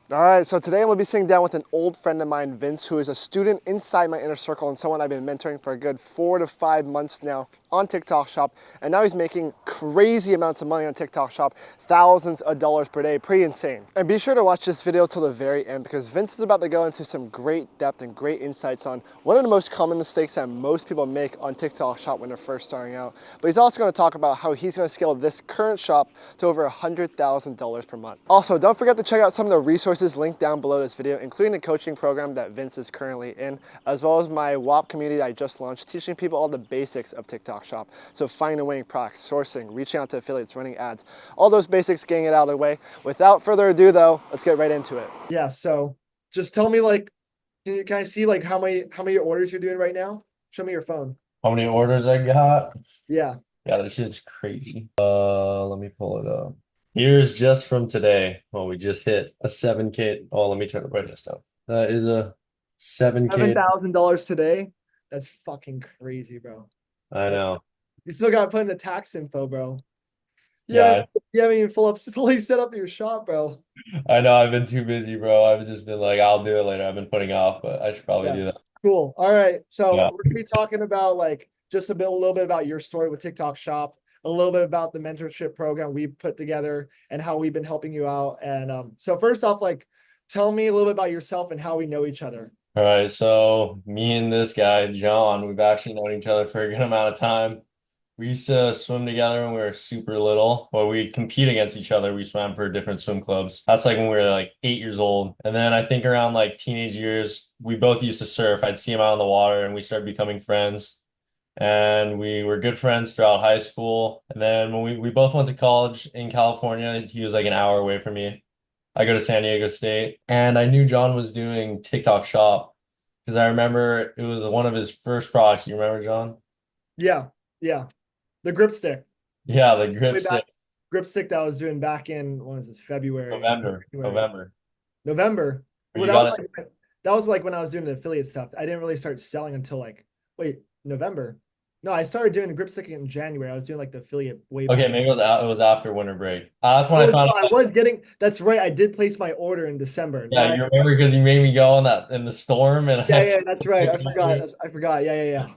All right, so today I'm going to be sitting down with an old friend of mine, Vince, who is a student inside my inner circle and someone I've been mentoring for a good 4 to 5 months now on TikTok Shop. And now he's making crazy amounts of money on TikTok Shop, thousands of dollars per day, pretty insane. And be sure to watch this video till the very end because Vince is about to go into some great depth and great insights on one of the most common mistakes that most people make on TikTok Shop when they're first starting out. But he's also going to talk about how he's going to scale this current shop to over $100,000 per month. Also, don't forget to check out some of the resources linked down below this video, including the coaching program that Vince is currently in, as well as my WAP community that I just launched, teaching people all the basics of TikTok Shop. So finding and winning products, sourcing, reaching out to affiliates, running ads, all those basics, getting it out of the way. Without further ado though, let's get right into it. Yeah, so just tell me like, can I see like how many orders you're doing right now? Show me your phone. How many orders I got? Yeah. Yeah, this shit's crazy. Let me pull it up. Here's just from today. Well, we just hit a 7K. Oh, let me turn the brightness down. That is a 7K. $7,000 today. That's fucking crazy, bro. I That, know. you still gotta put in the tax info, bro. You haven't Yeah, you haven't even fully set up your shop, bro. I know. I've been too busy, bro. I've just been like, I'll do it later. I've been putting off, but I should probably Yeah. do that. Cool. All right. So Yeah. we're gonna be talking about like just a little bit about your story with TikTok Shop, a little bit about the mentorship program we put together and how we've been helping you out. And so first off, like tell me a little bit about yourself and how we know each other. All right. So me and this guy, John, we've actually known each other for a good amount of time. We used to swim together when we were super little. Well, we'd compete against each other. We swam for different swim clubs. That's like when we were like 8 years old. And then I think around like teenage years, we both used to surf. I'd see him out in the water and we started becoming friends. And we were good friends throughout high school. And then when we both went to college in California, he was like an hour away from me. I go to San Diego State. And I knew John was doing TikTok Shop because I remember it was one of his first products. You remember, John? Yeah. Yeah. The grip stick. Yeah, the grip Way back stick. grip stick that I was doing back in what was this, February, January, November. November. Or Well, you got it? that was like when I was doing the affiliate stuff. I didn't really start selling until like wait, November. No, I started doing the grip stick in January. I was doing like the affiliate way Okay, back. maybe it was after winter break. That's when I Oh, found no, I out. was getting that's right. I did place my order in December. Yeah, That you remember because you made me go on that in the storm and I yeah, had yeah, to that's right. pick I it up. forgot. I forgot. Yeah, yeah, yeah.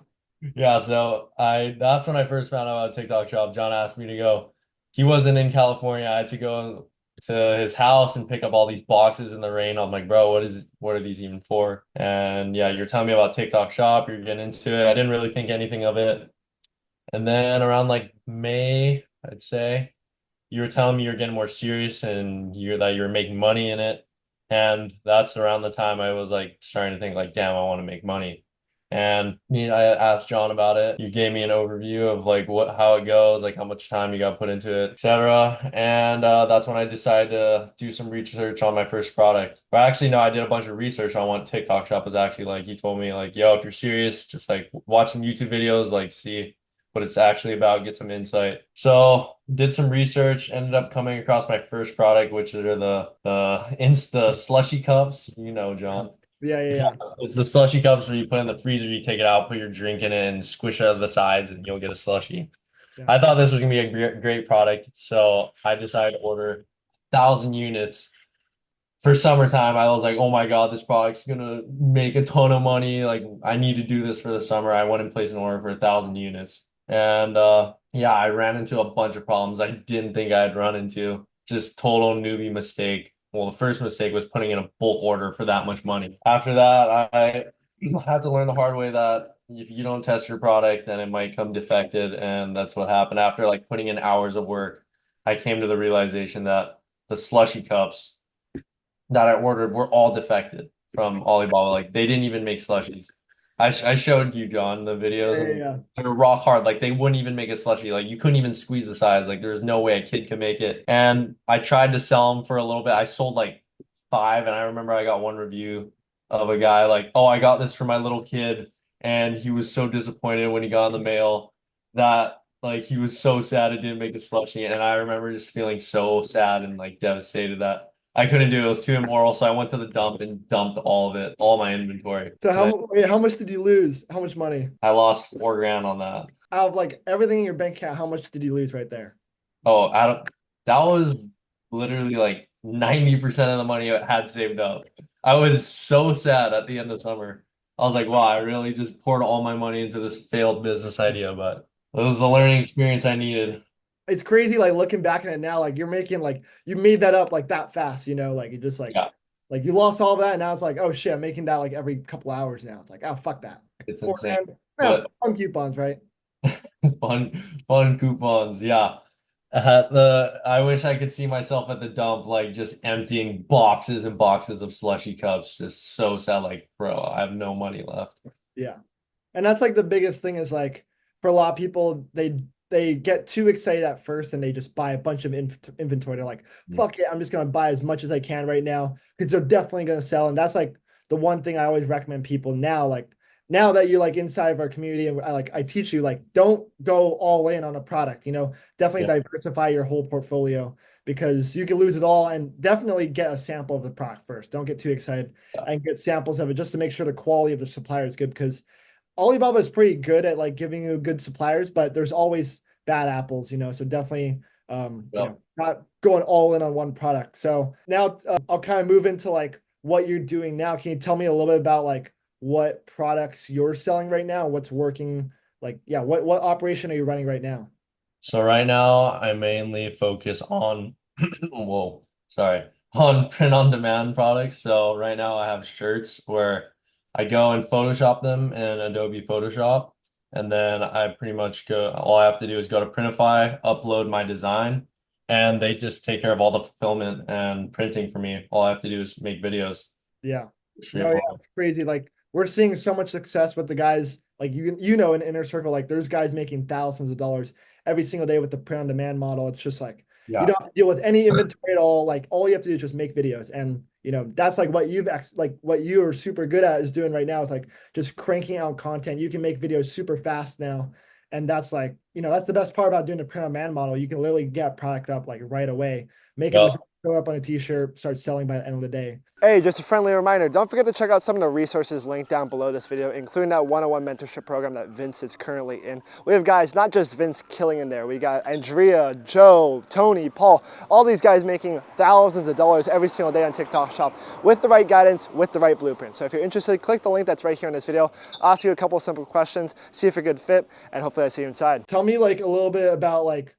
Yeah, so I that's when I first found out about TikTok Shop. John asked me to go. He wasn't in California. I had to go to his house and pick up all these boxes in the rain. I'm like, bro, what are these even for? And yeah, you're telling me about TikTok Shop. You're getting into it. I didn't really think anything of it. And then around like May, I'd say. You were telling me you're getting more serious and you're making money in it. And that's around the time I was like starting to think like, damn, I want to make money. And I asked John about it. You gave me an overview of like how it goes, like how much time you got put into it, etc. And that's when I decided to do some research on my first product. But actually, no, I did a bunch of research on what TikTok Shop was actually like. He told me like, yo, if you're serious, just like watch some YouTube videos, like see what it's actually about, get some insight. So did some research, ended up coming across my first product, which are the slushy cups. You know, John. Yeah, yeah, yeah. It's the slushy cups where you put in the freezer, you take it out, put your drink in it, and squish out of the sides, and you'll get a slushy. Yeah. I thought this was gonna be a great product, so I decided to order 1,000 units for summertime. I was like, oh my God, this product's gonna make a ton of money. Like, I need to do this for the summer. I went and placed an order for 1,000 units. And yeah, I ran into a bunch of problems I didn't think I'd run into. Just total newbie mistake. Well, the first mistake was putting in a bulk order for that much money. After that, I had to learn the hard way that if you don't test your product, then it might come defected. And that's what happened. After like putting in hours of work, I came to the realization that the slushy cups that I ordered were all defected from Alibaba. Like they didn't even make slushies. I showed you, John, the Yeah, videos yeah, and yeah. they were rock hard. Like they wouldn't even make a slushie. Like you couldn't even squeeze the size. Like there's no way a kid could make it. And I tried to sell them for a little bit. I sold like five, and I remember I got one review of a guy like, "Oh, I got this for my little kid," and he was so disappointed when he got in the mail that like he was so sad it didn't make a slushie. And I remember just feeling so sad and like devastated that I couldn't do it. It was too immoral. So I went to the dump and dumped all of it, all my inventory. So And wait, how much did you lose? How much money? I lost 4 grand on that. Out of like everything in your bank account, how much did you lose right there? Oh, I don't, that was literally like 90% of the money I had saved up. I was so sad at the end of summer. I was like, wow, I really just poured all my money into this failed business idea, but it was the learning experience I needed. It's crazy, like looking back at it now, like you're making like you made that up like that fast, like you just Yeah, like you lost all that, and now it's like, oh shit, I'm making that like every couple hours now. It's like, oh fuck that. it's Four insane. grand, yeah, But fun coupons, right? fun, fun coupons. Yeah. I wish I could see myself at the dump, like just emptying boxes and boxes of slushy cups. Just so sad. Like, bro, I have no money left. Yeah. And that's like the biggest thing is like for a lot of people, they get too excited at first and they just buy a bunch of inventory. They're like, fuck it, I'm just gonna buy as much as I can right now because they're definitely gonna sell. And that's like the one thing I always recommend people now, like now that you're like inside of our community and I teach you like don't go all in on a product, definitely Yeah. diversify your whole portfolio because you can lose it all and definitely get a sample of the product first. Don't get too excited and get samples of it just to make sure the quality of the supplier is good because Alibaba is pretty good at like giving you good suppliers, but there's always bad apples, so definitely, Yeah. not going all in on one product. So now I'll kind of move into like what you're doing now. Can you tell me a little bit about like what products you're selling right now? What's working? Like, yeah, what operation are you running right now? So right now I mainly focus on whoa, sorry, on print on demand products. So right now I have shirts where I go and Photoshop them in Adobe Photoshop. And then I pretty much all I have to do is go to Printify, upload my design, and they just take care of all the fulfillment and printing for me. All I have to do is make videos. Yeah. No, yeah, Straightforward. it's crazy. Like we're seeing so much success with the guys like in Inner Circle, like there's guys making thousands of dollars every single day with the print on demand model. It's just like you Yeah. don't have to deal with any inventory at all. Like all you have to do is just make videos. And that's like what you are super good at is doing right now is like just cranking out content. You can make videos super fast now. And that's like, that's the best part about doing the print on demand model. You can literally get product up like right away, make a Yep. design, go up on a t-shirt, start selling by the end of the day. Hey, just a friendly reminder, don't forget to check out some of the resources linked down below this video, including that one-on-one mentorship program that Vince is currently in. We have guys, not just Vince killing in there, we got Andrea, Joe, Tony, Paul, all these guys making thousands of dollars every single day on TikTok Shop with the right guidance, with the right blueprint. So if you're interested, click the link that's right here in this video. I'll ask you a couple of simple questions, see if you're a good fit, and hopefully I see you inside. Tell me like a little bit about like,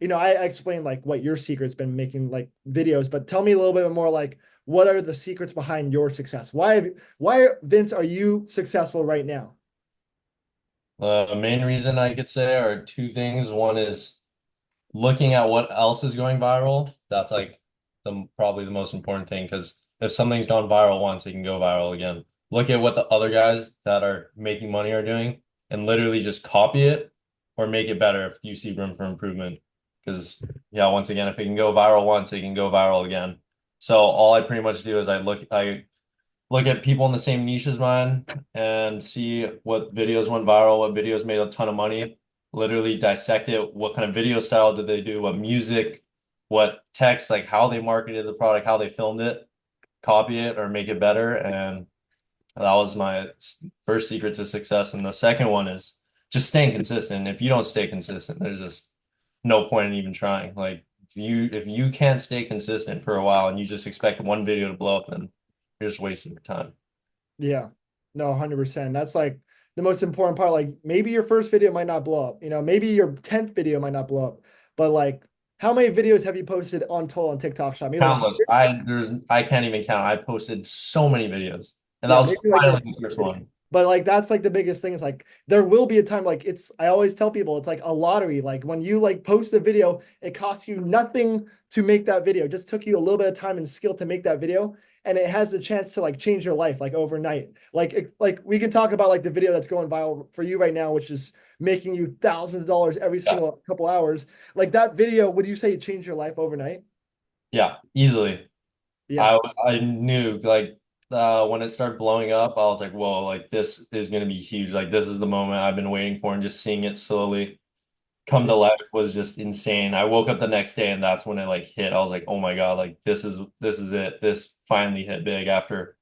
I explained like what your secret's been making like videos, but tell me a little bit more like what are the secrets behind your success? Why Vince are you successful right now? The main reason I could say are two things. One is looking at what else is going viral. That's like probably the most important thing because if something's gone viral once, it can go viral again. Look at what the other guys that are making money are doing and literally just copy it or make it better if you see room for improvement. Because yeah, once again, if it can go viral once, it can go viral again. So all I pretty much do is I look at people in the same niche as mine and see what videos went viral, what videos made a ton of money, literally dissect it, what kind of video style did they do, what music, what text, like how they marketed the product, how they filmed it, copy it or make it better. And that was my first secret to success. And the second one is just staying consistent. If you don't stay consistent, there's just no point in even trying. Like if you can't stay consistent for a while and you just expect one video to blow up, then you're just wasting your time. Yeah, no, 100%. That's like the most important part. Like maybe your first video might not blow up, maybe your 10th video might not blow up, but like how many videos have you posted on total on TikTok Shop? Maybe like Countless. 100? I can't even count. I posted so many videos, and that Yeah, was maybe like finally the first one. but like that's like the biggest thing is like there will be a time like I always tell people it's like a lottery. Like when you like post a video, it costs you nothing to make that video. It just took you a little bit of time and skill to make that video. And it has the chance to like change your life like overnight. Like we can talk about like the video that's going viral for you right now, which is making you thousands of dollars every Yeah, single couple hours. Like that video, would you say it changed your life overnight? yeah, easily. Yeah. I knew like when it started blowing up, I was like, whoa, like this is gonna be huge. Like this is the moment I've been waiting for, and just seeing it slowly come Yeah. to life was just insane. I woke up the next day, and that's when it like hit. I was like, oh my God, like this is it. This finally hit big after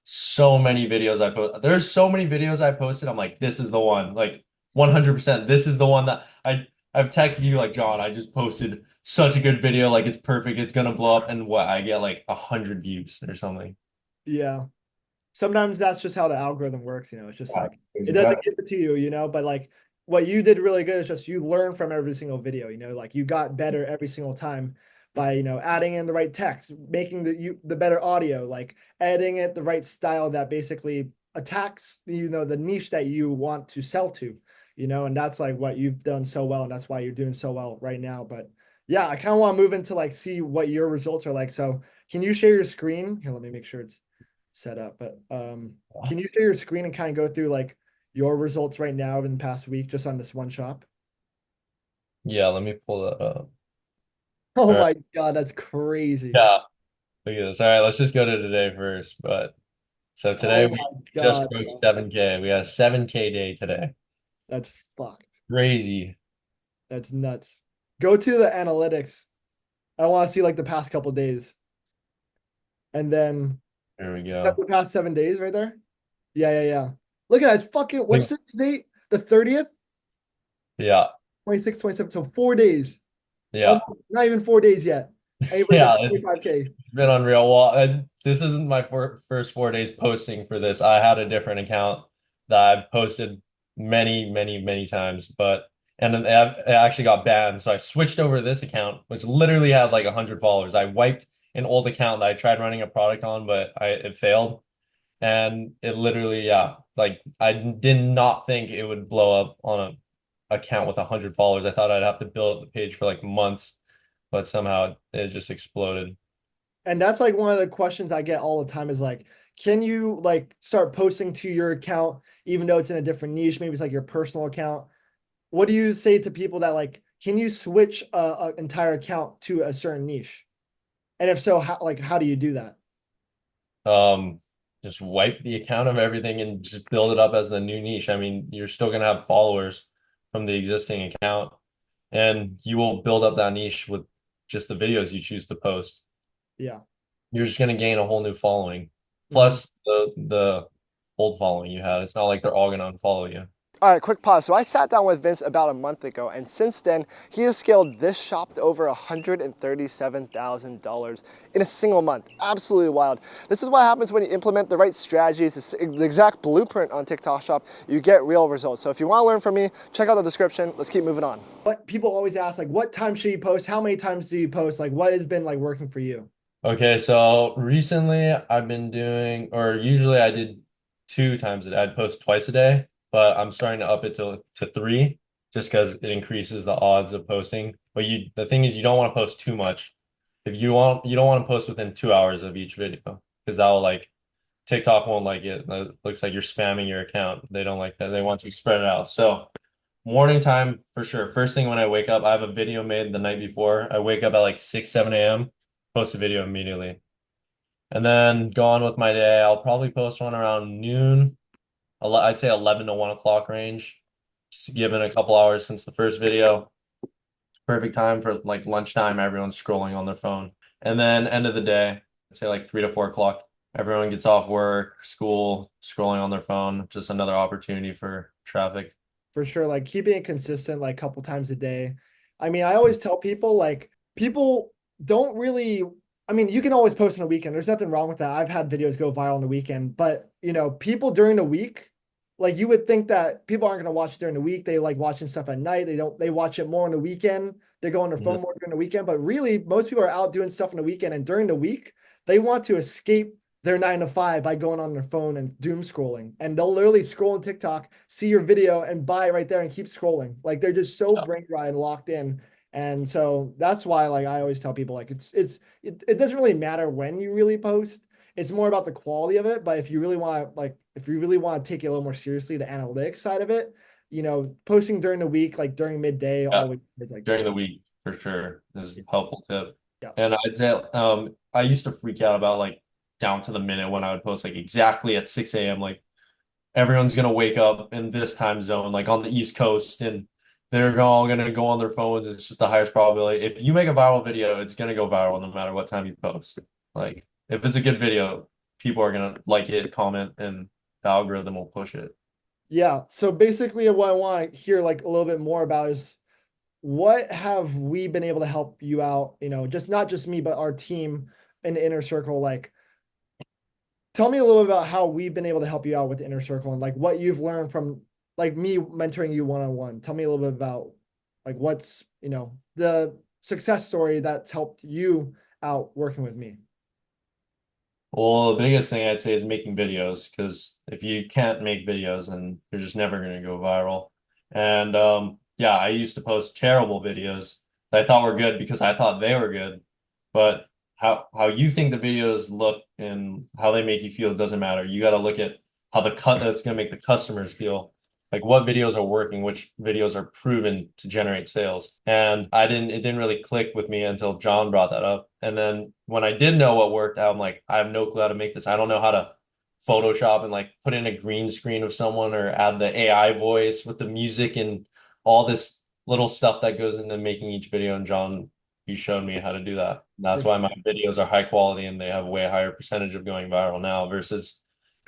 so many videos I post. There's so many videos I posted. I'm like, this is the one. Like 100%. This is the one that I've texted you like, John, I just posted such a good video, like it's perfect, it's gonna blow up, and what I get like 100 views or something. Yeah. Sometimes that's just how the algorithm works, it's just Yeah, like there's it a doesn't bet. give it to you, but like what you did really good is just you learn from every single video, like you got better every single time by, adding in the right text, making the better audio, like editing it the right style that basically attacks, the niche that you want to sell to, and that's like what you've done so well, and that's why you're doing so well right now. But yeah, I kind of want to move into like see what your results are like. So can you share your screen? Here, let me make sure it's set up. But can you share your screen and kind of go through like your results right now in the past week just on this one shop? Yeah, let me pull that up. Oh All right. my God, that's crazy. Yeah, look at this. All right, let's just go to today first. But so today Oh we my just God, broke 7K. We got a 7K day today. that's fucked. Crazy. That's nuts. Go to the analytics. I want to see like the past couple days. And then There we that's go. the past 7 days right there. Yeah, yeah, yeah. Look at that. It's fucking, what's Think- the date? The 30th, Yeah, 26, 27. So 4 days. yeah, Almost not even 4 days yet. And you break up yeah. to It's 25K. it's been unreal. Well, this isn't my first 4 days posting for this. I had a different account that I've posted many, many, many times, but and then it actually got banned. So I switched over to this account, which literally had like 100 followers. I wiped an old account that I tried running a product on, but it failed. And it literally, yeah, like I did not think it would blow up on a account with 100 followers. I thought I'd have to build the page for like months, but somehow it just exploded. And that's like one of the questions I get all the time is like, can you like start posting to your account even though it's in a different niche? Maybe it's like your personal account. What do you say to people that like, can you switch a entire account to a certain niche? And if so, how do you do that? Um, just wipe the account of everything and just build it up as the new niche. I mean, you're still gonna have followers from the existing account, and you will build up that niche with just the videos you choose to post. Yeah. You're just gonna gain a whole new following, Mhm. plus the old following you had. It's not like they're all gonna unfollow you. All right, quick pause. So I sat down with Vince about a month ago, and since then, he has scaled this shop to over $137,000 in a single month. Absolutely wild. This is what happens when you implement the right strategies, the exact blueprint on TikTok Shop. You get real results. So if you want to learn from me, check out the description. Let's keep moving on. What people always ask, like, what time should you post? How many times do you post? Like, what has been like working for you? Okay, so recently I've been doing, or usually I did 2 times a day. I'd post twice a day, but I'm starting to up it to three just because it increases the odds of posting. But the thing is, you don't want to post too much. If you don't want to post within 2 hours of each video because that will like TikTok won't like it. It looks like you're spamming your account. They don't like that. They want you to spread it out. So morning time for sure. First thing when I wake up, I have a video made the night before. I wake up at like 6, 7 a.m., post a video immediately. And then go on with my day. I'll probably post one around noon. I'd say 11 to 1 o'clock range. Just given a couple hours since the first video. Perfect time for like lunchtime. Everyone's scrolling on their phone. And then end of the day, I'd say like 3 to 4 o'clock. Everyone gets off work, school, scrolling on their phone. Just another opportunity for traffic. For sure, like keeping it consistent like a couple times a day. I mean, I always tell people like people don't really, I mean, you can always post on a weekend. There's nothing wrong with that. I've had videos go viral on the weekend, but people during the week, like you would think that people aren't going to watch during the week. They like watching stuff at night. They watch it more on the weekend. They go on their Mhm. phone more during the weekend, but really most people are out doing stuff on the weekend, and during the week, they want to escape their 9 to 5 by going on their phone and doom scrolling. And they'll literally scroll on TikTok, see your video, and buy it right there and keep scrolling. Like they're just so Yeah. brain fried and locked in. And so that's why like I always tell people like it doesn't really matter when you really post. It's more about the quality of it. But if you really want to take it a little more seriously, the analytics side of it, posting during the week, like during midday, Yeah. always is like During the week for sure is a helpful tip. yeah, And I'd say I used to freak out about like down to the minute when I would post like exactly at 6 a.m. Like everyone's gonna wake up in this time zone, like on the East Coast, and they're all gonna go on their phones. It's just the highest probability. If you make a viral video, it's gonna go viral no matter what time you post. Like if it's a good video, people are gonna like it, comment, and the algorithm will push it. yeah. So basically, what I want to hear like a little bit more about is what have we been able to help you out? Just not just me, but our team in the inner circle. Like, tell me a little bit about how we've been able to help you out with the inner circle and like what you've learned from like me mentoring you one on one. Tell me a little bit about like what's, the success story that's helped you out working with me. Well, the biggest thing I'd say is making videos because if you can't make videos, then you're just never going to go viral. And yeah, I used to post terrible videos that I thought were good because I thought they were good. But how you think the videos look and how they make you feel doesn't matter. You got to look at how the cut that's going to make the customers feel. Like what videos are working, which videos are proven to generate sales. And it didn't really click with me until John brought that up. And then when I did know what worked, I'm like, I have no clue how to make this. I don't know how to Photoshop and like put in a green screen of someone or add the AI voice with the music and all this little stuff that goes into making each video. And John, he showed me how to do that. And that's For why my videos are high quality and they have a way higher percentage of going viral now versus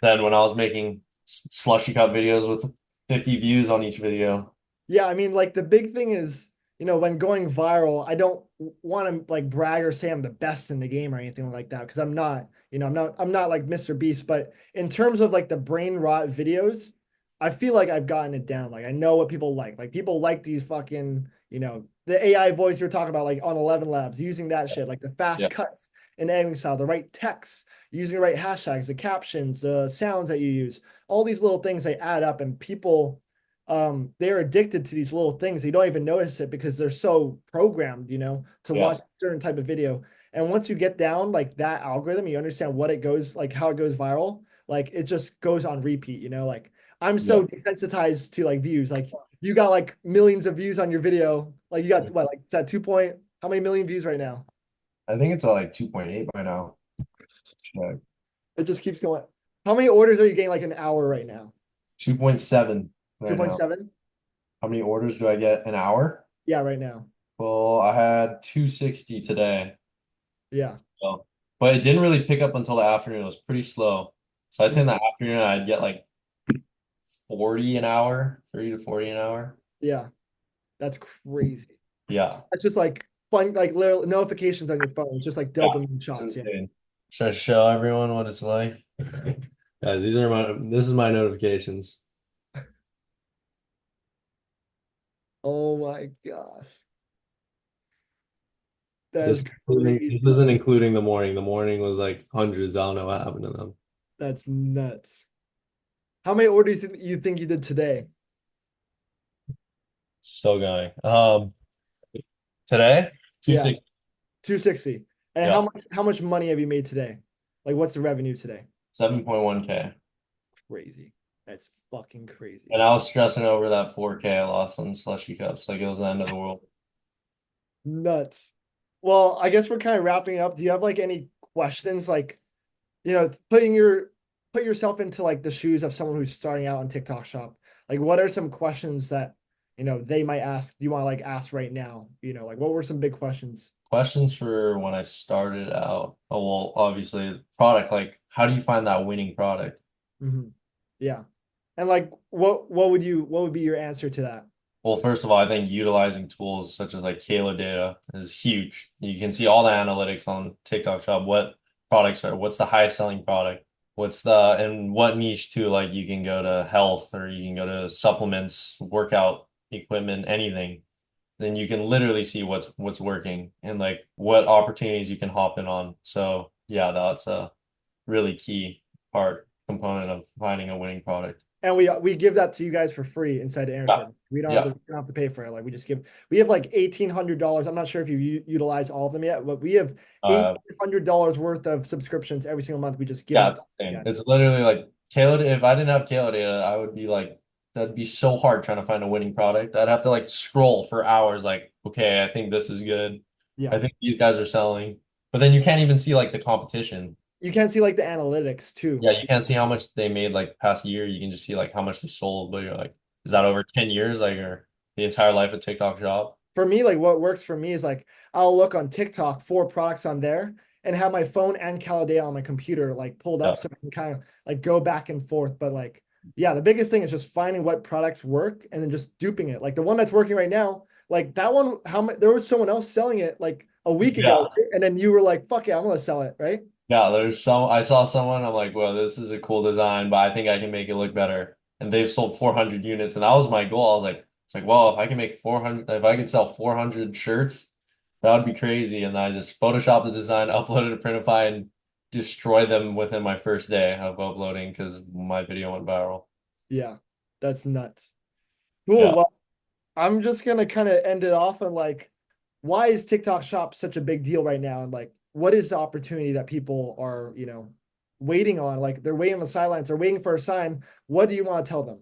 then when I was making slushy cup videos with 50 views on each video. Yeah, I mean, like the big thing is, when going viral, I don't want to like brag or say I'm the best in the game or anything like that because I'm not. I'm not like Mr. Beast, but in terms of like the brain rot videos, I feel like I've gotten it down. Like I know what people like. Like people like these fucking, the AI voice you're talking about, like on 11 Labs, using that shit, like the fast Yeah. cuts and editing style, the right text, using the right hashtags, the captions, the sounds that you use, all these little things they add up, and people they're addicted to these little things. They don't even notice it because they're so programmed, to Yeah. watch a certain type of video. And once you get down like that algorithm, you understand what it goes like how it goes viral. Like it just goes on repeat, like I'm Yeah. so desensitized to like views. Like you got like millions of views on your video. Like you got what, like that 2 point, how many million views right now? I think it's at like 2.8 by now. Check. It just keeps going. How many orders are you getting like an hour right now? 2.7 right now. 2.7? How many orders do I get an hour? Yeah, right now. Well, I had 260 today. Yeah. So, but it didn't really pick up until the afternoon. It was pretty slow. So I'd say in Mhm. the afternoon I'd get like 40 an hour, 30 to 40 an hour. Yeah. That's crazy. Yeah. That's just like fun, like little notifications on your phone. It's just like Yeah. dopamine It's shots. Yeah. insane. Should I show everyone what it's like? Guys, this is my notifications. Oh my gosh. That This is this crazy. isn't including the morning. The morning was like hundreds. I don't know what happened to them. That's nuts. How many orders did you think you did today? Still going. Today, Yeah, 260. 260. And how Yeah, much money have you made today? Like what's the revenue today? 7.1K. Crazy. That's fucking crazy. And I was stressing over that 4K I lost on slushy cups. Like it was the end of the world. Nuts. Well, I guess we're kind of wrapping up. Do you have like any questions? Like, put yourself into like the shoes of someone who's starting out on TikTok shop. Like, what are some questions that, they might ask? Do you want to like ask right now? Like what were some big questions? Questions for when I started out. Oh, well, obviously, product. Like, how do you find that winning product? Hmm. Yeah. And like, what would be your answer to that? Well, first of all, I think utilizing tools such as like Kalo data is huge. You can see all the analytics on TikTok Shop, what products are, what's the highest selling product, and what niche too. Like you can go to health or you can go to supplements, workout equipment, anything. Then you can literally see what's working and like what opportunities you can hop in on. So yeah, that's a really key component of finding a winning product. And we give that to you guys for free inside the inner Yeah. circle. We Yeah. don't have to pay for it. Like we have like $1,800. I'm not sure if you utilize all of them yet, but we have Uh, $1,800 worth of subscriptions every single month. We just give Yeah, them. it's insane. Yeah. It's literally like Kalo. If I didn't have Kalo data, I would be like, that'd be so hard trying to find a winning product. I'd have to like scroll for hours, like, okay, I think this is good. Yeah. I think these guys are selling. But then you can't even see like the competition. You can see like the analytics too. Yeah, you can't see how much they made like the past year. You can just see like how much they sold, but you're like, is that over 10 years? Like, or the entire life of TikTok shop? For me, like what works for me is like I'll look on TikTok for products on there and have my phone and Calendar on my computer like pulled Yeah. up so I can kind of like go back and forth. But like, yeah, the biggest thing is just finding what products work and then just duping it. Like the one that's working right now, Like that one, how much? There was someone else selling it like a week ago, Yeah. right? And then you were like, "Fuck yeah, I'm gonna sell it," right? Yeah, I saw someone, I'm like, well, this is a cool design, but I think I can make it look better. And they've sold 400 units, and that was my goal. I was like, it's like, well, if I can make 400, if I could sell 400 shirts, that would be crazy. And I just photoshopped the design, uploaded to Printify, and destroyed them within my first day of uploading because my video went viral. Yeah, that's nuts. Cool. Yeah. Well, I'm just gonna kind of end it off on like, why is TikTok Shop such a big deal right now? And like, what is the opportunity that people are, waiting on? Like they're waiting on the sidelines, they're waiting for a sign. What do you want to tell them?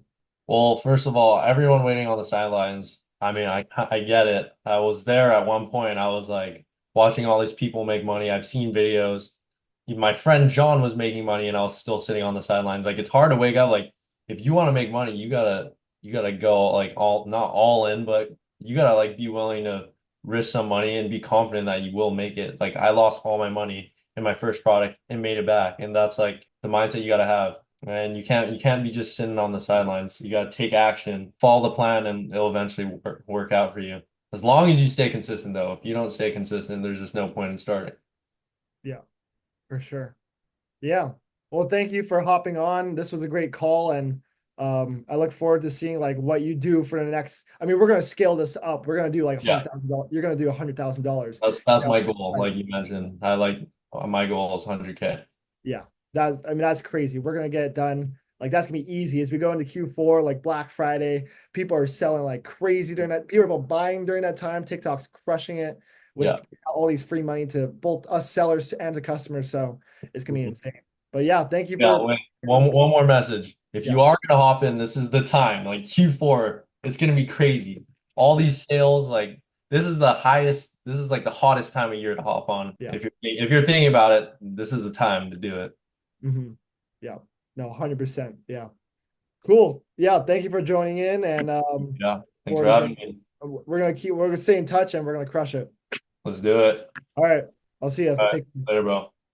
Well, first of all, everyone waiting on the sidelines. I mean, I get it. I was there at one point. I was like watching all these people make money. I've seen videos. My friend John was making money, and I was still sitting on the sidelines. Like it's hard to wake up. Like if you want to make money, you gotta go like all not all in, but you gotta like be willing to risk some money and be confident that you will make it. Like I lost all my money in my first product and made it back, and that's like the mindset you gotta have. And you can't be just sitting on the sidelines. You got to take action, follow the plan, and it'll eventually work out for you. As long as you stay consistent, though. If you don't stay consistent, there's just no point in starting. Yeah, for sure. Yeah. Well, thank you for hopping on. This was a great call, and I look forward to seeing like what you do for the next. I mean, we're gonna scale this up. We're gonna do like Yeah, $100,000. You're gonna do $100,000. that's my goal. Like you mentioned, I like my goal is 100K. Yeah, that's crazy. We're gonna get it done. Like that's gonna be easy as we go into Q4, like Black Friday. People are selling like crazy during that. People are buying during that time. TikTok's crushing it Yeah. with all these free money to both us sellers and to customers. So it's gonna be Mhm. insane. But yeah, thank you Yeah. for. Wait. One more message. If Yeah, you are gonna hop in, this is the time. Like Q4, it's gonna be crazy. All these sales, like this is the highest. This is like the hottest time of year to hop on. yeah. If you're thinking about it, this is the time to do it. Hmm. Yeah. No, 100%. Yeah. Cool. Yeah. Thank you for joining in, and Yeah. Thanks forward for to having hearing. me. We're gonna stay in touch, and we're gonna crush it. Let's do it. All right. I'll see you. All right. Take Later, bro.